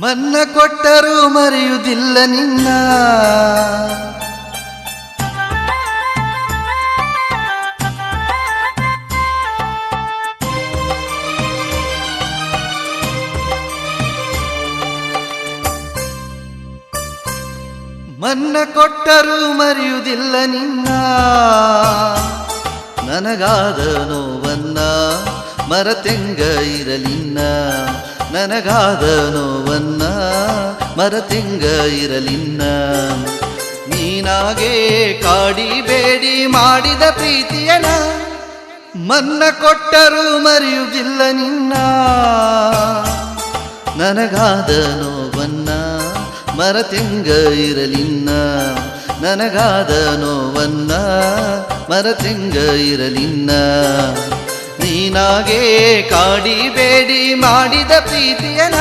ಮನ್ನ ಕೊಟ್ಟರೂ ಮರೆಯುವುದಿಲ್ಲ ನಿನ್ನ. ಮನ್ನ ಕೊಟ್ಟರೂ ಮರೆಯುವುದಿಲ್ಲ ನಿನ್ನ. ನನಗಾದ ನೋವನ್ನ ಮರತೆಂಗ ಇರಲಿನ್ನ. ನನಗಾದ ನೋವನ್ನ ಮರತೆಂಗ ಇರಲಿನ್ನ. ನೀನಾಗೆ ಕಾಡಿಬೇಡಿ ಮಾಡಿದ ಪ್ರೀತಿಯನ. ಮನ್ನ ಕೊಟ್ಟರೂ ಮರೆಯುವುದಿಲ್ಲ ನಿನ್ನ. ನನಗಾದ ನೋವನ್ನ ಮರತೆಂಗ ಇರಲಿನ್ನ. ನನಗಾದ ನೋವನ್ನ ಮರತೆಂಗ ಇರಲಿನ್ನ. ನೀನಾಗೆ ಕಾಡಿಬೇಡಿ ಮಾಡಿದ ಪ್ರೀತಿಯನ.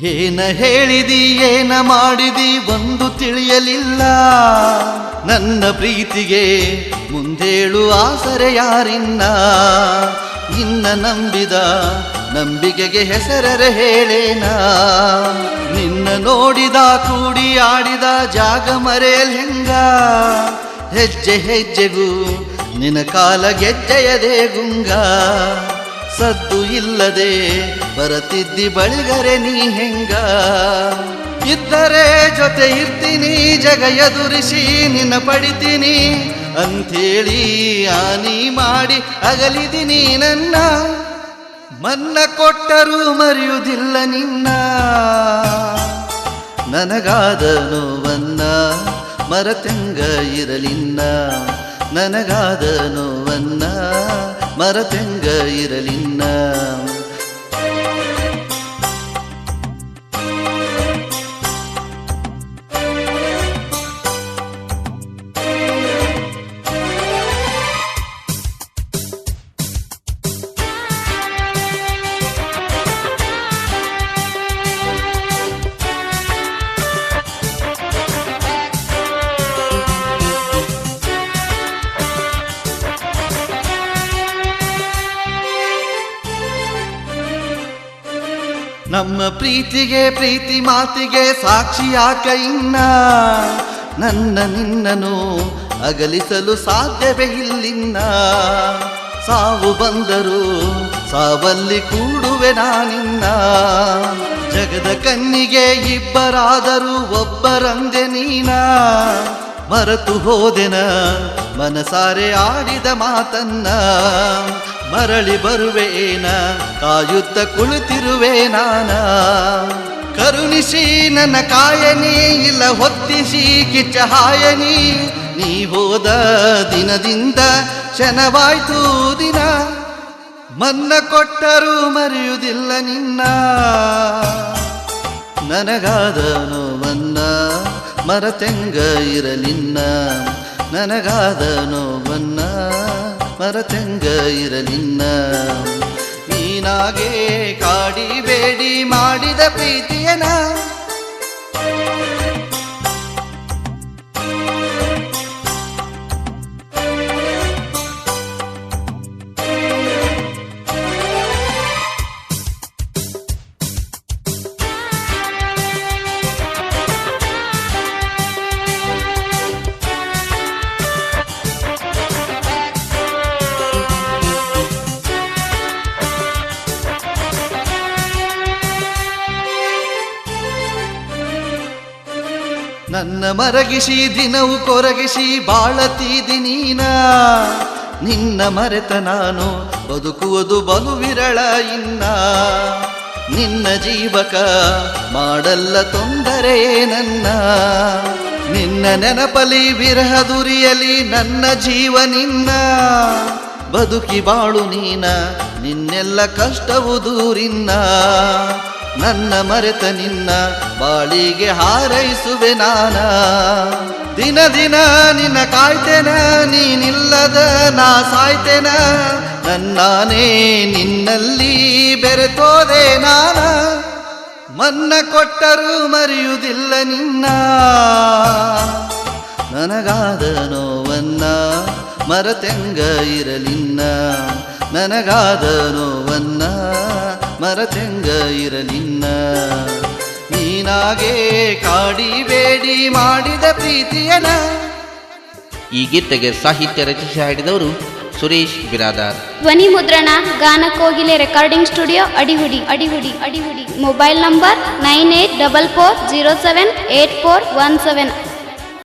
ಏನ ಹೇಳಿದಿ ಏನ ಮಾಡಿದಿ ಒಂದು ತಿಳಿಯಲಿಲ್ಲ. ನನ್ನ ಪ್ರೀತಿಗೆ ಮುಂದೇಳು ಆಸರೆ ಯಾರಿನ್ನ. ನಿನ್ನ ನಂಬಿದ ನಂಬಿಕೆಗೆ ಹೆಸರರೆ ಹೇಳೇನ. ನಿನ್ನ ನೋಡಿದ ಕೂಡಿ ಆಡಿದ ಜಾಗ ಮರೆಯಲ್ ಹೆಂಗ. ಹೆಜ್ಜೆ ಹೆಜ್ಜೆಗೂ ನಿನ್ನ ಕಾಲ ಗೆಜ್ಜೆಯದೇ ಗುಂಗ. ಸದ್ದು ಇಲ್ಲದೆ ಬರತಿದ್ದಿ ಬಳಿಗರೆ ನೀ ಹೆಂಗ. ಇದ್ದರೆ ಜೊತೆ ಇರ್ತೀನಿ ಜಗ ಎದುರಿಸಿ ನಿನ್ನ ಪಡಿತೀನಿ ಅಂಥೇಳಿ ಆನಿ ಮಾಡಿ ಅಗಲಿದಿನಿ ನನ್ನ. ಮನ್ನ ಕೊಟ್ಟರೂ ಮರೆಯುವುದಿಲ್ಲ ನಿನ್ನ. ನನಗಾದ ನೋವನ್ನ ಮರತೆಂಗ ಇರಲಿನ್ನ. ನನಗಾದ ನೋವನ್ನ ಮರತೆಂಗ ಇರಲಿನ್ನ. ನಮ್ಮ ಪ್ರೀತಿಗೆ ಪ್ರೀತಿ ಮಾತಿಗೆ ಸಾಕ್ಷಿಯಾಕ ಇನ್ನ. ನನ್ನ ನಿನ್ನನು ಅಗಲಿಸಲು ಸಾಧ್ಯವೇ ಇಲ್ಲಿನ್ನ. ಸಾವು ಬಂದರೂ ಸಾವಲ್ಲಿ ಕೂಡುವೆ ನಾನಿನ್ನ. ಜಗದ ಕಣ್ಣಿಗೆ ಇಬ್ಬರಾದರೂ ಒಬ್ಬರಂದೆ ನೀನ. ಮರೆತು ಹೋದೆನ ಮನಸಾರೆ ಆಡಿದ ಮಾತನ್ನ. ಮರಳಿ ಬರುವೇನ ಕಾಯುತ್ತ ಕುಳಿತಿರುವೆ ನಾನ. ಕರುಣಿಸಿ ನನ್ನ ಕಾಯನಿ ಇಲ್ಲ ಹೊತ್ತಿಸಿ ಕಿಚ್ಚ ಹಾಯನಿ. ನೀ ಹೋದ ದಿನದಿಂದ ಕ್ಷಣವಾಯ್ತು ದಿನ. ಮನ್ನ ಕೊಟ್ಟರೂ ಮರೆಯುವುದಿಲ್ಲ ನಿನ್ನ. ನನಗಾದ ನೋವನ್ನ ಮರತೆಂಗ ಇರಲಿನ್ನ. ನನಗಾದ ನೋವನ್ನ ಮರತೆಂಗ ಇರಲಿನ್ನ. ನೀನಾಗೆ ಕಾಡಿಬೇಡಿ ಮಾಡಿದ ಪ್ರೀತಿಯನ. ನನ್ನ ಮರಗಿಸಿ ದಿನವು ಕೊರಗಿಸಿ ಬಾಳತೀದಿ ನೀನ. ನಿನ್ನ ಮರೆತ ನಾನು ಬದುಕುವುದು ಬಲು ವಿರಳ ಇನ್ನ. ನಿನ್ನ ಜೀವಕ ಮಾಡಲ್ಲ ತೊಂದರೆ ನನ್ನ ನಿನ್ನ ನೆನಪಲಿ ವಿರಹ ದುರಿಯಲಿ ನನ್ನ ಜೀವ ನಿನ್ನ ಬದುಕಿ ಬಾಳು ನೀನ ನಿನ್ನೆಲ್ಲ ಕಷ್ಟವು ದೂರಿನ್ನ ನನ್ನ ಮರೆತ ನಿನ್ನ ಬಾಳಿಗೆ ಹಾರೈಸುವೆ ನಾನ ದಿನ ದಿನ ನಿನ್ನ ಕಾಯ್ತೇನ ನೀನಿಲ್ಲದ ನಾ ಸಾಯ್ತೇನ ನನ್ನಾನೇ ನಿನ್ನಲ್ಲಿ ಬೆರೆತೋದೆ ನಾನ ಮನ್ನ ಕೊಟ್ಟರೂ ಮರೆಯುವುದಿಲ್ಲ ನಿನ್ನ ನನಗಾದ ನೋವನ್ನ ಮರತೆಂಗ ಇರಲಿನ್ನ ನನಗಾದ ನೋವನ್ನ ಮರತೆಂಗ ಇರಲಿನ್ನ ನೀನಾಗೆ ಕಾಡಿಬೇಡಿ ಮಾಡಿದ ಪ್ರೀತಿಯನ. ಈ ಗೀತೆಗೆ ಸಾಹಿತ್ಯ ರಚಿಸಿ ಹಾಡಿದವರು ಸುರೇಶ್ ಬಿರಾದಾರ್. ಧ್ವನಿ ಮುದ್ರಣ Ganakogile recording studio Adihudi. Mobile number 9844078417.